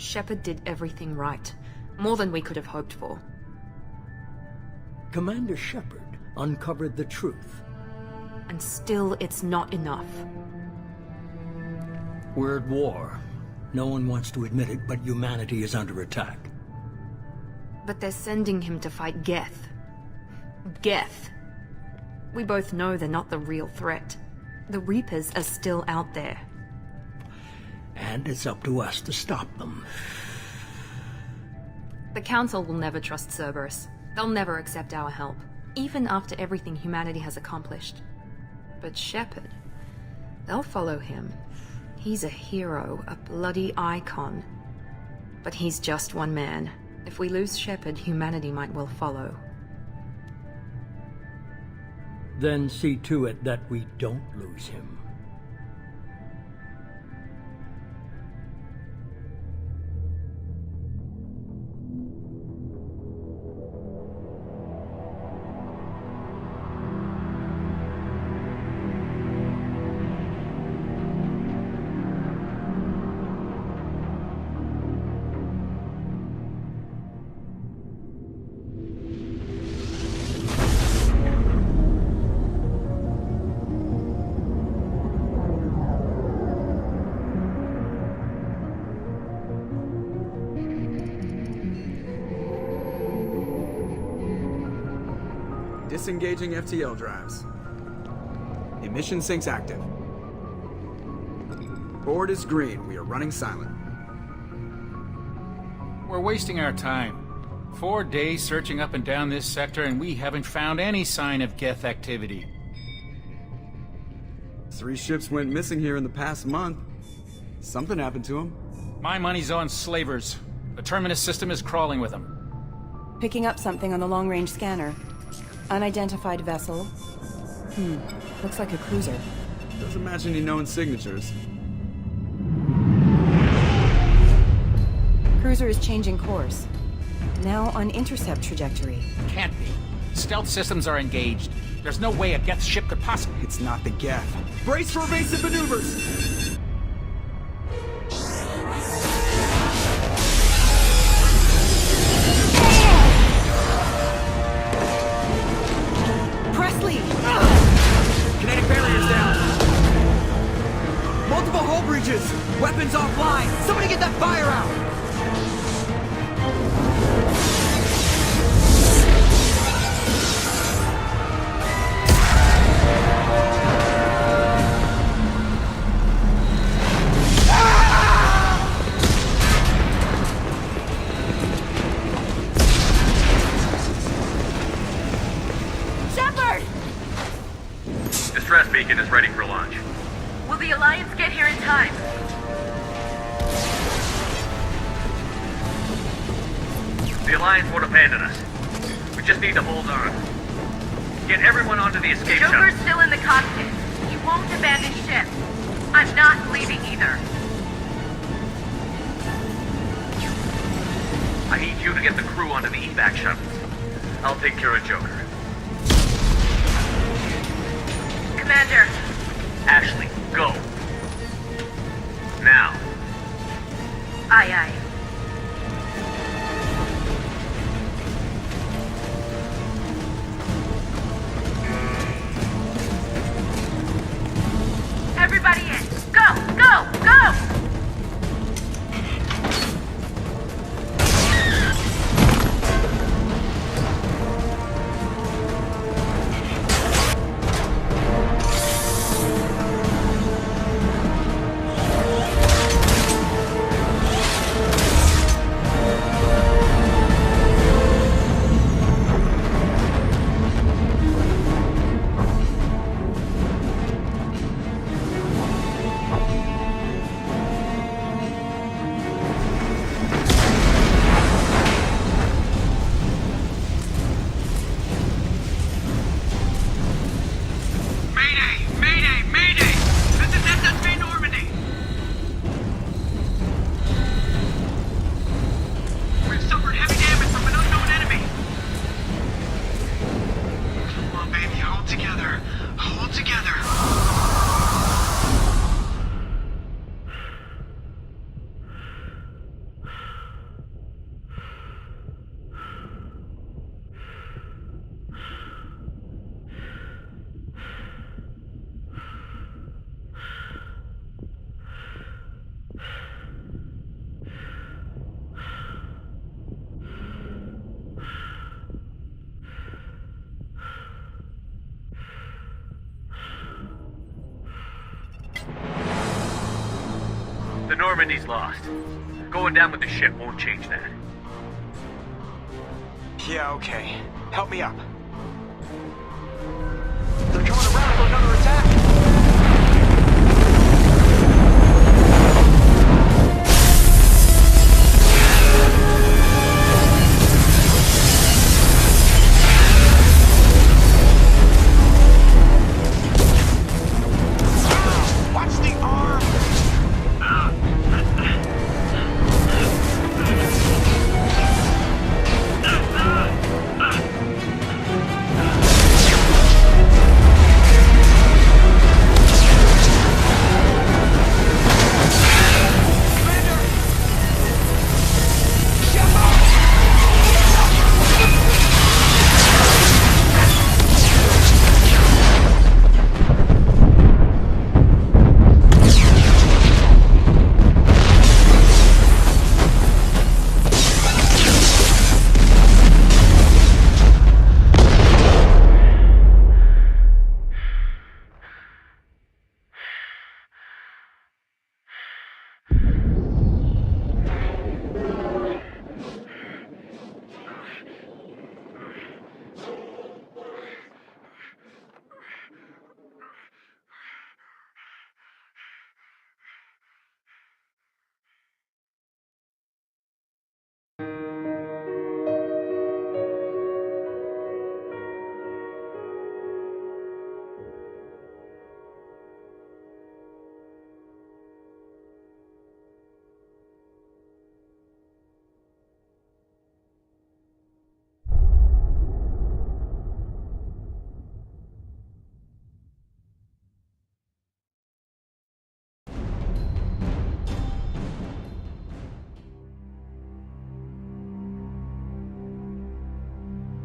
Shepard did everything right. More than we could have hoped for. Commander Shepard uncovered the truth. And still, it's not enough. We're at war. No one wants to admit it, but humanity is under attack. But they're sending him to fight Geth. Geth. We both know they're not the real threat. The Reapers are still out there. And it's up to us to stop them. The Council will never trust Cerberus. They'll never accept our help, even after everything humanity has accomplished. But Shepard, they'll follow him. He's a hero, a bloody icon. But he's just one man. If we lose Shepard, humanity might well follow. Then see to it that we don't lose him. Disengaging FTL drives. Emission sinks active. Board is green. We are running silent. We're wasting our time. 4 days searching up and down this sector, and we haven't found any sign of Geth activity. 3 ships went missing here in the past month. Something happened to them. My money's on slavers. The Terminus system is crawling with them. Picking up something on the long-range scanner. Unidentified vessel. Looks like a cruiser. Doesn't match any known signatures. Cruiser is changing course. Now on intercept trajectory. Can't be. Stealth systems are engaged. There's no way a Geth ship could possibly... It's not the Geth. Brace for evasive maneuvers! Presley! Kinetic barriers down! Multiple hull breaches! Weapons offline! Somebody get that fire out! Distress beacon is ready for launch. Will the Alliance get here in time? The Alliance won't abandon us. We just need to hold on. Get everyone onto the escape Joker's shuttle. still in the cockpit. He won't abandon ship. I'm not leaving either. I need you to get the crew onto the evac shuttles. I'll take care of Joker. Commander. Ashley, go. Now. Aye, aye. Everybody in. Go, go, go! Normandy's lost. Going down with the ship won't change that. Yeah, okay. Help me up. They're coming around for another attack! Watch the arm!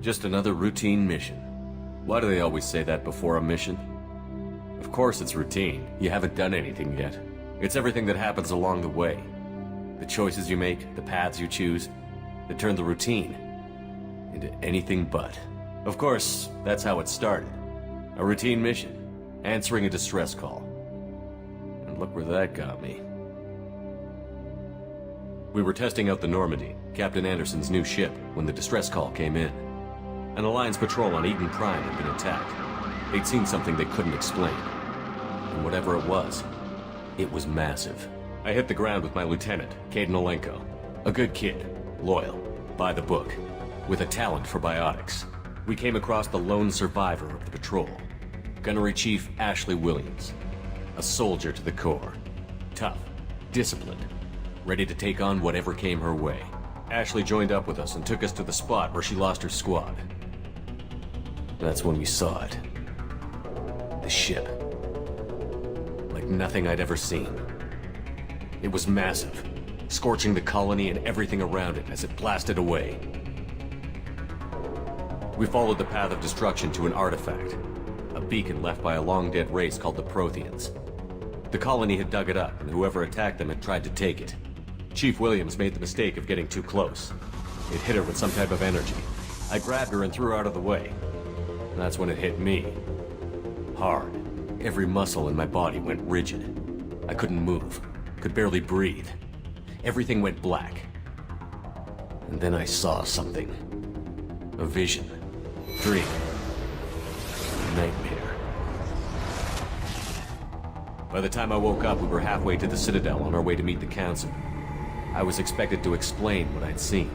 Just another routine mission. Why do they always say that before a mission? Of course it's routine. You haven't done anything yet. It's everything that happens along the way. The choices you make, the paths you choose, that turn the routine into anything but. Of course, that's how it started. A routine mission, answering a distress call. And look where that got me. We were testing out the Normandy, Captain Anderson's new ship, when the distress call came in. An Alliance patrol on Eden Prime had been attacked. They'd seen something they couldn't explain. And whatever it was massive. I hit the ground with my lieutenant, Kaidan Alenko. A good kid, loyal, by the book, with a talent for biotics. We came across the lone survivor of the patrol, Gunnery Chief Ashley Williams. A soldier to the core. Tough, disciplined, ready to take on whatever came her way. Ashley joined up with us and took us to the spot where she lost her squad. That's when we saw it. The ship. Like nothing I'd ever seen. It was massive, scorching the colony and everything around it as it blasted away. We followed the path of destruction to an artifact, a beacon left by a long-dead race called the Protheans. The colony had dug it up, and whoever attacked them had tried to take it. Chief Williams made the mistake of getting too close. It hit her with some type of energy. I grabbed her and threw her out of the way. That's when it hit me. Hard. Every muscle in my body went rigid. I couldn't move. Could barely breathe. Everything went black. And then I saw something. A vision. Dream. Nightmare. By the time I woke up, we were halfway to the Citadel on our way to meet the Council. I was expected to explain what I'd seen.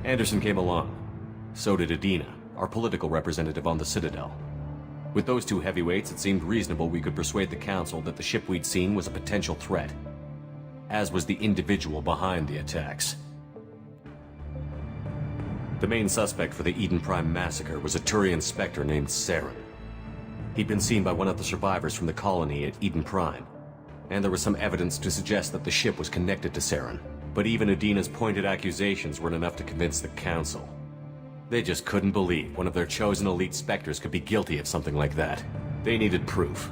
Anderson came along. So did Adina, our political representative on the Citadel. With those two heavyweights, it seemed reasonable we could persuade the Council that the ship we'd seen was a potential threat, as was the individual behind the attacks. The main suspect for the Eden Prime massacre was a Turian Spectre named Saren. He'd been seen by one of the survivors from the colony at Eden Prime, and there was some evidence to suggest that the ship was connected to Saren. But even Adina's pointed accusations weren't enough to convince the Council. They just couldn't believe one of their chosen elite Spectres could be guilty of something like that. They needed proof,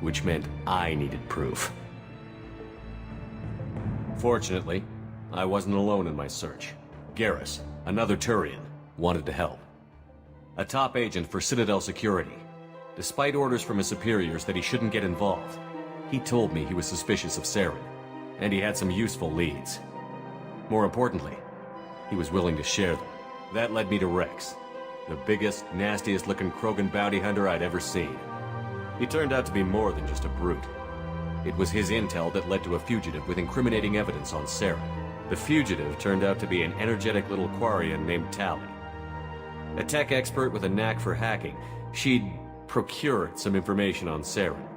which meant I needed proof. Fortunately, I wasn't alone in my search. Garrus, another Turian, wanted to help. A top agent for Citadel Security. Despite orders from his superiors that he shouldn't get involved, he told me he was suspicious of Saren, And he had some useful leads. More importantly, he was willing to share them. That led me to Rex, the biggest, nastiest looking Krogan bounty hunter I'd ever seen. He turned out to be more than just a brute. It was his intel that led to a fugitive with incriminating evidence on Saren. The fugitive turned out to be an energetic little Quarian named Tali. A tech expert with a knack for hacking, she'd procured some information on Saren.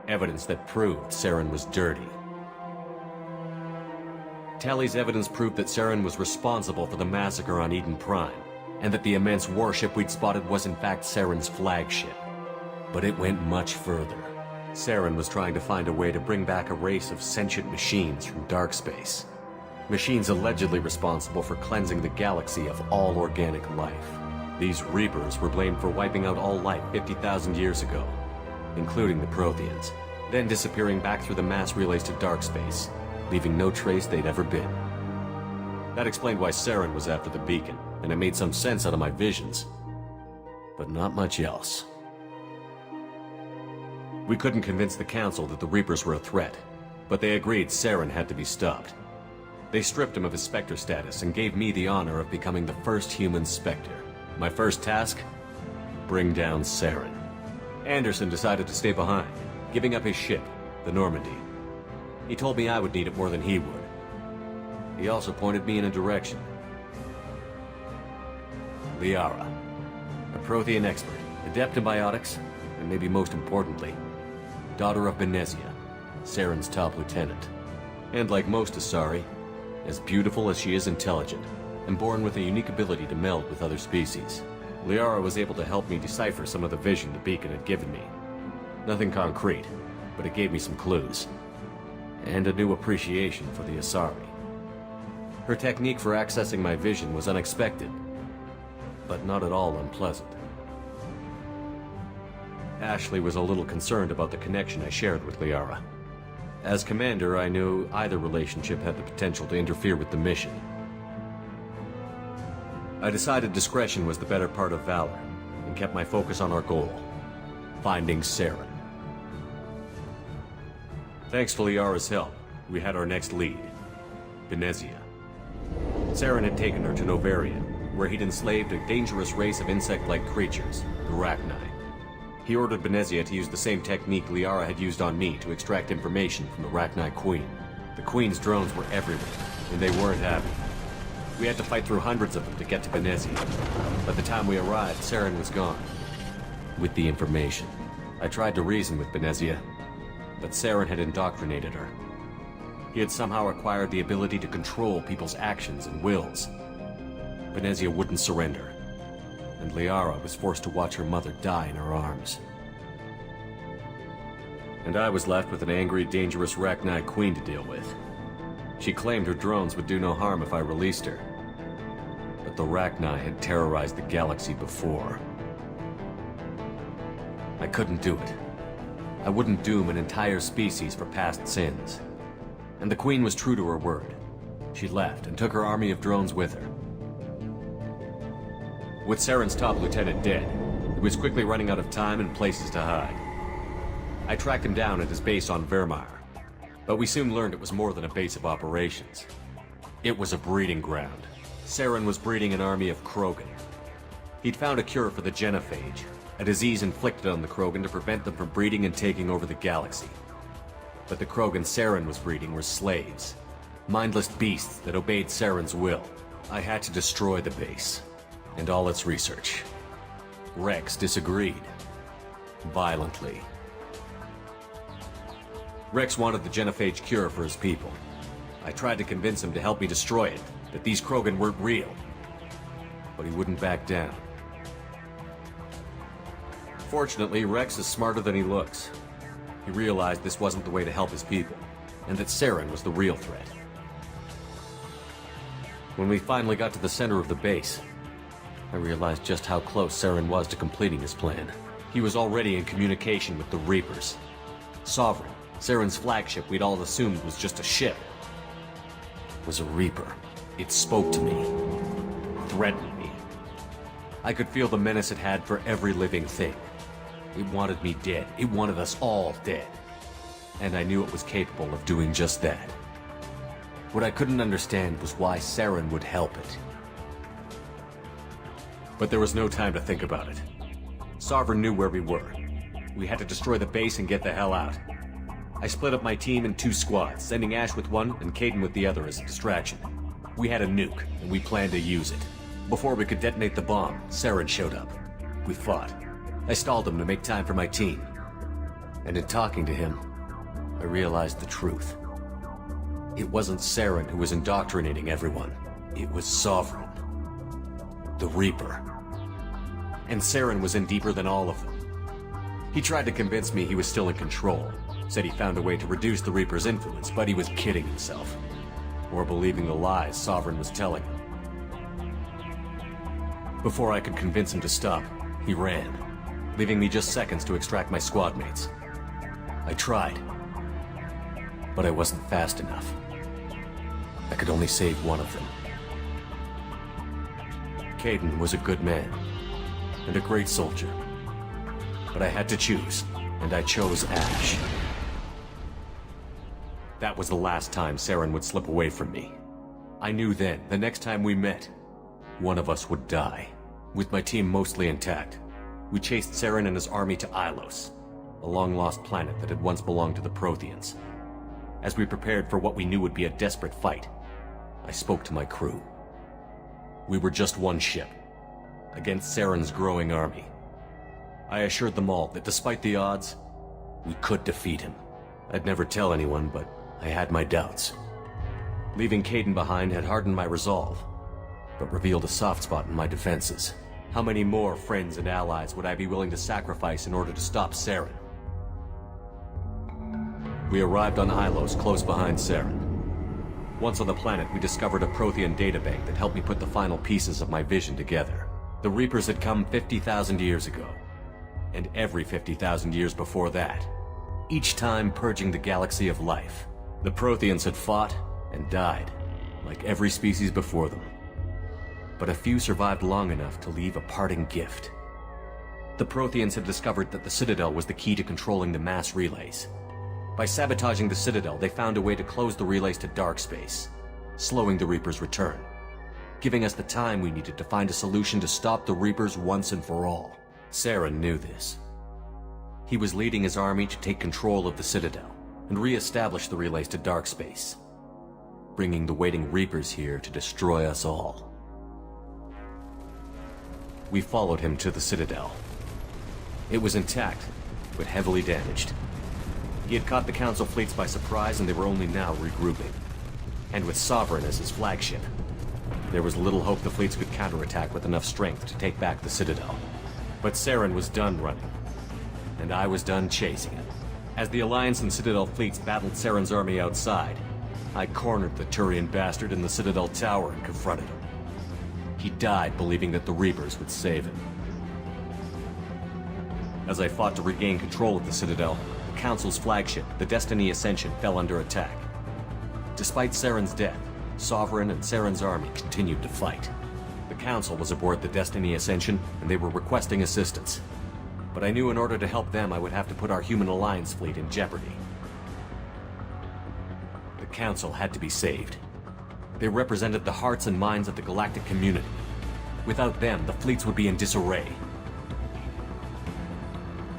Evidence that proved Saren was dirty. Tali's evidence proved that Saren was responsible for the massacre on Eden Prime, and that the immense warship we'd spotted was in fact Saren's flagship. But it went much further. Saren was trying to find a way to bring back a race of sentient machines from dark space. Machines allegedly responsible for cleansing the galaxy of all organic life. These Reapers were blamed for wiping out all life 50,000 years ago, including the Protheans, then disappearing back through the mass relays to dark space, leaving no trace they'd ever been. That explained why Saren was after the beacon, and it made some sense out of my visions. But not much else. We couldn't convince the Council that the Reapers were a threat, but they agreed Saren had to be stopped. They stripped him of his Spectre status and gave me the honor of becoming the first human Spectre. My first task? Bring down Saren. Anderson decided to stay behind, giving up his ship, the Normandy. He told me I would need it more than he would. He also pointed me in a direction. Liara, a Prothean expert, adept in biotics, and maybe most importantly, daughter of Benezia, Saren's top lieutenant. And like most Asari, as beautiful as she is intelligent, and born with a unique ability to meld with other species. Liara was able to help me decipher some of the vision the beacon had given me. Nothing concrete, but it gave me some clues. And a new appreciation for the Asari. Her technique for accessing my vision was unexpected, but not at all unpleasant. Ashley was a little concerned about the connection I shared with Liara. As commander, I knew either relationship had the potential to interfere with the mission. I decided discretion was the better part of valor, and kept my focus on our goal, finding Saren. Thanks to Liara's help, we had our next lead, Benezia. Saren had taken her to Novarian, where he'd enslaved a dangerous race of insect-like creatures, the Rachni. He ordered Benezia to use the same technique Liara had used on me to extract information from the Rachni Queen. The Queen's drones were everywhere, and they weren't happy. We had to fight through hundreds of them to get to Benezia. By the time we arrived, Saren was gone. With the information. I tried to reason with Benezia, but Saren had indoctrinated her. He had somehow acquired the ability to control people's actions and wills. Benezia wouldn't surrender, and Liara was forced to watch her mother die in her arms. And I was left with an angry, dangerous Rachni Queen to deal with. She claimed her drones would do no harm if I released her. But the Rachni had terrorized the galaxy before. I couldn't do it. I wouldn't doom an entire species for past sins. And the Queen was true to her word. She left and took her army of drones with her. With Saren's top lieutenant dead, he was quickly running out of time and places to hide. I tracked him down at his base on Vermeer, but we soon learned it was more than a base of operations. It was a breeding ground. Saren was breeding an army of Krogan. He'd found a cure for the genophage, a disease inflicted on the Krogan to prevent them from breeding and taking over the galaxy. But the Krogan Saren was breeding were slaves, mindless beasts that obeyed Saren's will. I had to destroy the base, and all its research. Rex disagreed. Violently. Rex wanted the genophage cure for his people. I tried to convince him to help me destroy it, that these Krogan weren't real. But he wouldn't back down. Fortunately, Rex is smarter than he looks. He realized this wasn't the way to help his people, and that Saren was the real threat. When we finally got to the center of the base, I realized just how close Saren was to completing his plan. He was already in communication with the Reapers. Sovereign, Saren's flagship we'd all assumed was just a ship, was a Reaper. It spoke to me, threatened me. I could feel the menace it had for every living thing. It wanted me dead. It wanted us all dead. And I knew it was capable of doing just that. What I couldn't understand was why Saren would help it. But there was no time to think about it. Sovereign knew where we were. We had to destroy the base and get the hell out. I split up my team in 2 squads, sending Ash with one and Kaidan with the other as a distraction. We had a nuke, and we planned to use it. Before we could detonate the bomb, Saren showed up. We fought. I stalled him to make time for my team. And in talking to him, I realized the truth. It wasn't Saren who was indoctrinating everyone. It was Sovereign. The Reaper. And Saren was in deeper than all of them. He tried to convince me he was still in control. Said he found a way to reduce the Reaper's influence, but he was kidding himself. Or believing the lies Sovereign was telling him. Before I could convince him to stop, he ran, leaving me just seconds to extract my squad mates. I tried, but I wasn't fast enough. I could only save one of them. Kaidan was a good man, and a great soldier. But I had to choose, and I chose Ash. That was the last time Saren would slip away from me. I knew then, the next time we met, one of us would die. With my team mostly intact, we chased Saren and his army to Ilos, a long-lost planet that had once belonged to the Protheans. As we prepared for what we knew would be a desperate fight, I spoke to my crew. We were just one ship, against Saren's growing army. I assured them all that despite the odds, we could defeat him. I'd never tell anyone, but I had my doubts. Leaving Kaidan behind had hardened my resolve, but revealed a soft spot in my defenses. How many more friends and allies would I be willing to sacrifice in order to stop Saren? We arrived on Ilos, close behind Saren. Once on the planet, we discovered a Prothean databank that helped me put the final pieces of my vision together. The Reapers had come 50,000 years ago, and every 50,000 years before that, each time purging the galaxy of life. The Protheans had fought and died, like every species before them. But a few survived long enough to leave a parting gift. The Protheans had discovered that the Citadel was the key to controlling the mass relays. By sabotaging the Citadel, they found a way to close the relays to dark space, slowing the Reaper's return, giving us the time we needed to find a solution to stop the Reapers once and for all. Saren knew this. He was leading his army to take control of the Citadel and re-establish the relays to dark space, bringing the waiting Reapers here to destroy us all. We followed him to the Citadel. It was intact, but heavily damaged. He had caught the Council fleets by surprise, and they were only now regrouping. And with Sovereign as his flagship, there was little hope the fleets could counterattack with enough strength to take back the Citadel. But Saren was done running, and I was done chasing him. As the Alliance and Citadel fleets battled Saren's army outside, I cornered the Turian bastard in the Citadel tower and confronted him. He died believing that the Reapers would save him. As I fought to regain control of the Citadel, the Council's flagship, the Destiny Ascension, fell under attack. Despite Saren's death, Sovereign and Saren's army continued to fight. The Council was aboard the Destiny Ascension, and they were requesting assistance. But I knew in order to help them, I would have to put our Human Alliance fleet in jeopardy. The Council had to be saved. They represented the hearts and minds of the galactic community. Without them, the fleets would be in disarray.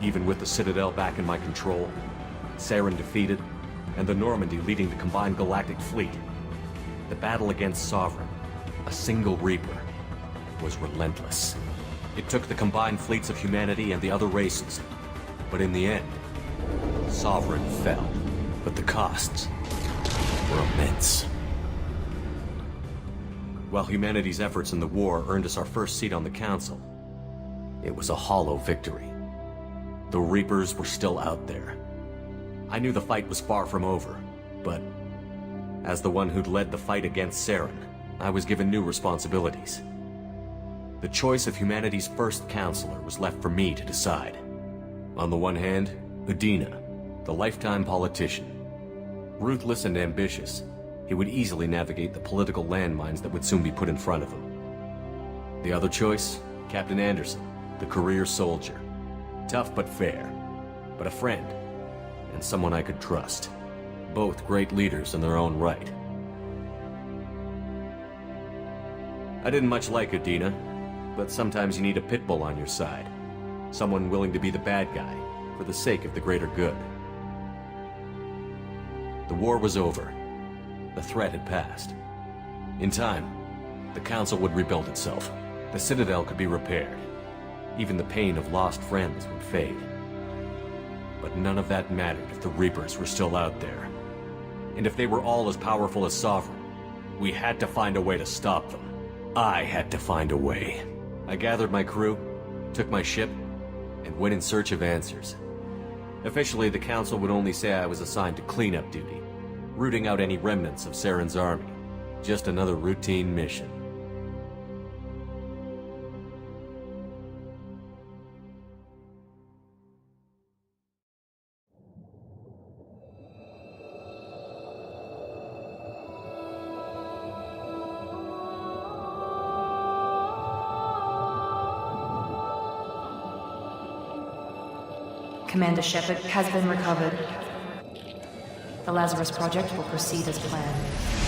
Even with the Citadel back in my control, Saren defeated, and the Normandy leading the combined galactic fleet, the battle against Sovereign, a single Reaper, was relentless. It took the combined fleets of humanity and the other races, but in the end, Sovereign fell. But the costs were immense. While humanity's efforts in the war earned us our first seat on the Council, it was a hollow victory. The Reapers were still out there. I knew the fight was far from over, but as the one who'd led the fight against Saren, I was given new responsibilities. The choice of humanity's first counselor was left for me to decide. On the one hand, Udina, the lifetime politician. Ruthless and ambitious, he would easily navigate the political landmines that would soon be put in front of him. The other choice, Captain Anderson, the career soldier. Tough but fair, but a friend, and someone I could trust. Both great leaders in their own right. I didn't much like Udina, but sometimes you need a pit bull on your side. Someone willing to be the bad guy, for the sake of the greater good. The war was over. The threat had passed. In time, the Council would rebuild itself. The Citadel could be repaired. Even the pain of lost friends would fade. But none of that mattered if the Reapers were still out there. And if they were all as powerful as Sovereign, we had to find a way to stop them. I had to find a way. I gathered my crew, took my ship, and went in search of answers. Officially, the Council would only say I was assigned to cleanup duty, rooting out any remnants of Saren's army. Just another routine mission. Commander Shepard has been recovered. The Lazarus Project will proceed as planned.